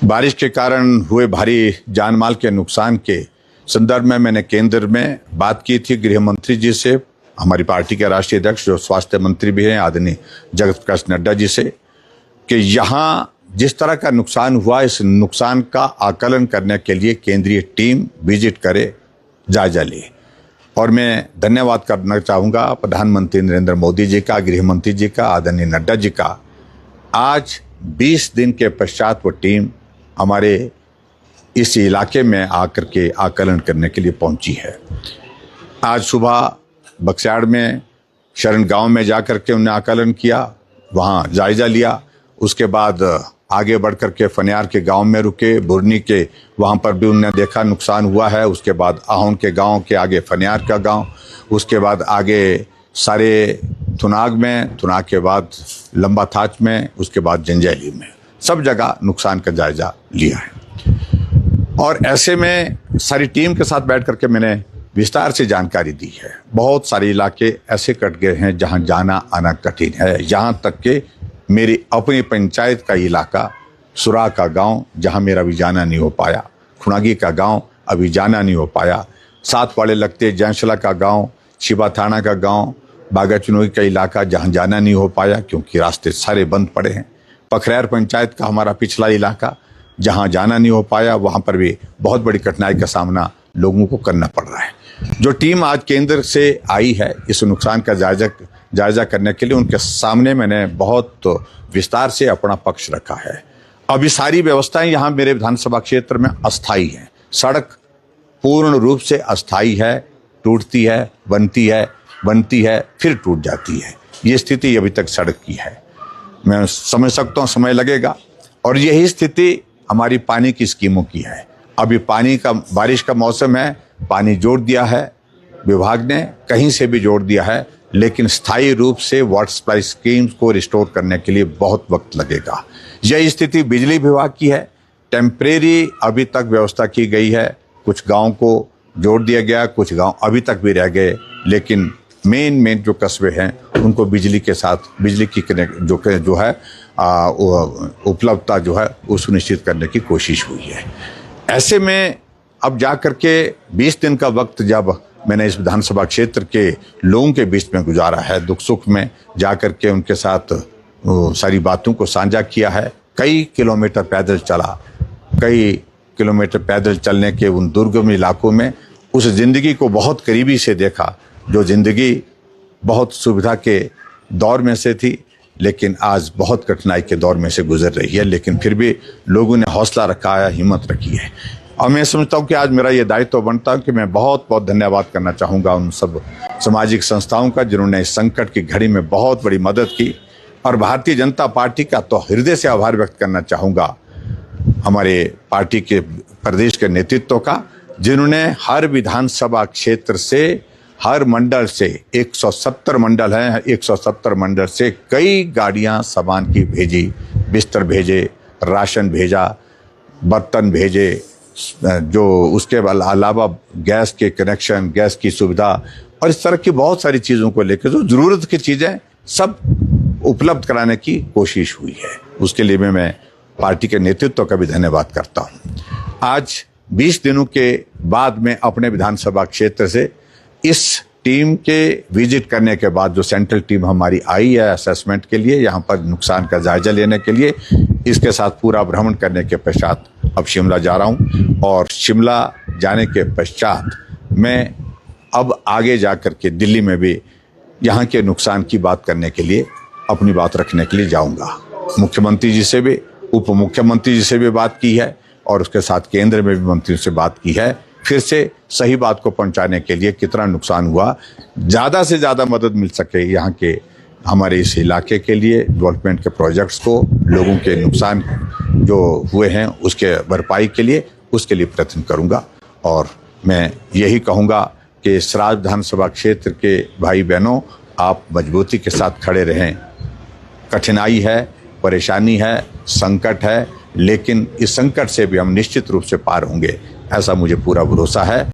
बारिश के कारण हुए भारी जान माल के नुकसान के संदर्भ में मैंने केंद्र में बात की थी गृह मंत्री जी से, हमारी पार्टी के राष्ट्रीय अध्यक्ष जो स्वास्थ्य मंत्री भी हैं आदरणीय जगत प्रकाश नड्डा जी से, कि यहाँ जिस तरह का नुकसान हुआ इस नुकसान का आकलन करने के लिए केंद्रीय टीम विजिट करे, जायजा ले। और मैं धन्यवाद करना चाहूँगा प्रधानमंत्री नरेंद्र मोदी जी का, गृह मंत्री जी का, आदरणीय नड्डा जी का। आज 20 दिन के पश्चात वो टीम हमारे इस इलाके में आकर के आकलन करने के लिए पहुंची है। आज सुबह बक्साड़ में शरण गांव में जाकर के उन्हें आकलन किया, वहां जायजा लिया। उसके बाद आगे बढ़ कर के फनियार के गांव में रुके, बुरनी के वहां पर भी उन्हें देखा नुकसान हुआ है। उसके बाद आहोन के गांव के आगे फनियार का गांव, उसके बाद आगे सारे थुनाग में, थुनाग के बाद लंबा थाच में, उसके बाद जंजैली में, सब जगह नुकसान का जायजा लिया है। और ऐसे में सारी टीम के साथ बैठ करके मैंने विस्तार से जानकारी दी है। बहुत सारे इलाके ऐसे कट गए हैं जहां जाना आना कठिन है। यहाँ तक कि मेरी अपनी पंचायत का इलाका सुरा का गांव, जहां मेरा अभी जाना नहीं हो पाया, खुनागी का गांव अभी जाना नहीं हो पाया, साथ वाले लगते जैंशला का गांव, शिवा थाना का गांव, बागा चुनोई का इलाका जहां जाना नहीं हो पाया क्योंकि रास्ते सारे बंद पड़े हैं। पखरैर पंचायत का हमारा पिछला इलाका जहां जाना नहीं हो पाया, वहां पर भी बहुत बड़ी कठिनाई का सामना लोगों को करना पड़ रहा है। जो टीम आज केंद्र से आई है इस नुकसान का जायजा करने के लिए, उनके सामने मैंने बहुत विस्तार से अपना पक्ष रखा है। अभी सारी व्यवस्थाएं यहाँ मेरे विधानसभा क्षेत्र में अस्थायी हैं। सड़क पूर्ण रूप से अस्थायी है, टूटती है, बनती है, फिर टूट जाती है। ये स्थिति अभी तक सड़क की है। मैं समझ सकता हूँ समय लगेगा। और यही स्थिति हमारी पानी की स्कीमों की है। अभी बारिश का मौसम है, पानी जोड़ दिया है विभाग ने, कहीं से भी जोड़ दिया है, लेकिन स्थायी रूप से वाटर सप्लाई स्कीम्स को रिस्टोर करने के लिए बहुत वक्त लगेगा। यह स्थिति बिजली विभाग की है। टेम्परेरी अभी तक व्यवस्था की गई है, कुछ गांव को जोड़ दिया गया, कुछ गांव अभी तक भी रह गए, लेकिन मेन जो कस्बे हैं उनको बिजली के साथ बिजली की जो है उपलब्धता जो है वो सुनिश्चित करने की कोशिश हुई है। ऐसे में अब जा कर के 20 दिन का वक्त जब मैंने इस विधानसभा क्षेत्र के लोगों के बीच में गुजारा है, दुख सुख में जा कर के उनके साथ सारी बातों को साझा किया है। कई किलोमीटर पैदल चला, कई किलोमीटर पैदल चलने के उन दुर्गम इलाकों में उस जिंदगी को बहुत करीबी से देखा, जो जिंदगी बहुत सुविधा के दौर में से थी लेकिन आज बहुत कठिनाई के दौर में से गुजर रही है। लेकिन फिर भी लोगों ने हौसला रखा है, हिम्मत रखी है। और मैं समझता हूँ कि आज मेरा ये दायित्व बनता है कि मैं बहुत बहुत धन्यवाद करना चाहूँगा उन सब सामाजिक संस्थाओं का जिन्होंने इस संकट की घड़ी में बहुत बड़ी मदद की। और भारतीय जनता पार्टी का तो हृदय से आभार व्यक्त करना चाहूँगा हमारे पार्टी के प्रदेश के नेतृत्व का, जिन्होंने हर विधानसभा क्षेत्र से, हर मंडल से, 170 मंडल हैं, 170 मंडल से कई गाड़ियां सामान की भेजी, बिस्तर भेजे, राशन भेजा, बर्तन भेजे, जो उसके अलावा गैस के कनेक्शन, गैस की सुविधा और इस तरह की बहुत सारी चीज़ों को लेकर जो ज़रूरत की चीज़ें सब उपलब्ध कराने की कोशिश हुई है। उसके लिए मैं पार्टी के नेतृत्व का भी धन्यवाद करता हूँ। आज 20 दिनों के बाद में अपने विधानसभा क्षेत्र से इस टीम के विजिट करने के बाद जो सेंट्रल टीम हमारी आई है असेसमेंट के लिए, यहाँ पर नुकसान का जायजा लेने के लिए, इसके साथ पूरा भ्रमण करने के पश्चात अब शिमला जा रहा हूँ। और शिमला जाने के पश्चात मैं अब आगे जा कर के दिल्ली में भी यहाँ के नुकसान की बात करने के लिए, अपनी बात रखने के लिए जाऊँगा। मुख्यमंत्री जी से भी, उप मुख्यमंत्री जी से भी बात की है और उसके साथ केंद्र में भी मंत्रियों से बात की है। फिर से सही बात को पहुंचाने के लिए कितना नुकसान हुआ, ज़्यादा से ज़्यादा मदद मिल सके यहाँ के हमारे इस इलाके के लिए, डेवलपमेंट के प्रोजेक्ट्स को, लोगों के नुकसान जो हुए हैं उसके भरपाई के लिए, उसके लिए प्रयत्न करूँगा। और मैं यही कहूँगा कि सराज विधानसभा क्षेत्र के भाई बहनों, आप मजबूती के साथ खड़े रहें। कठिनाई है, परेशानी है, संकट है, लेकिन इस संकट से भी हम निश्चित रूप से पार होंगे, ऐसा मुझे पूरा भरोसा है।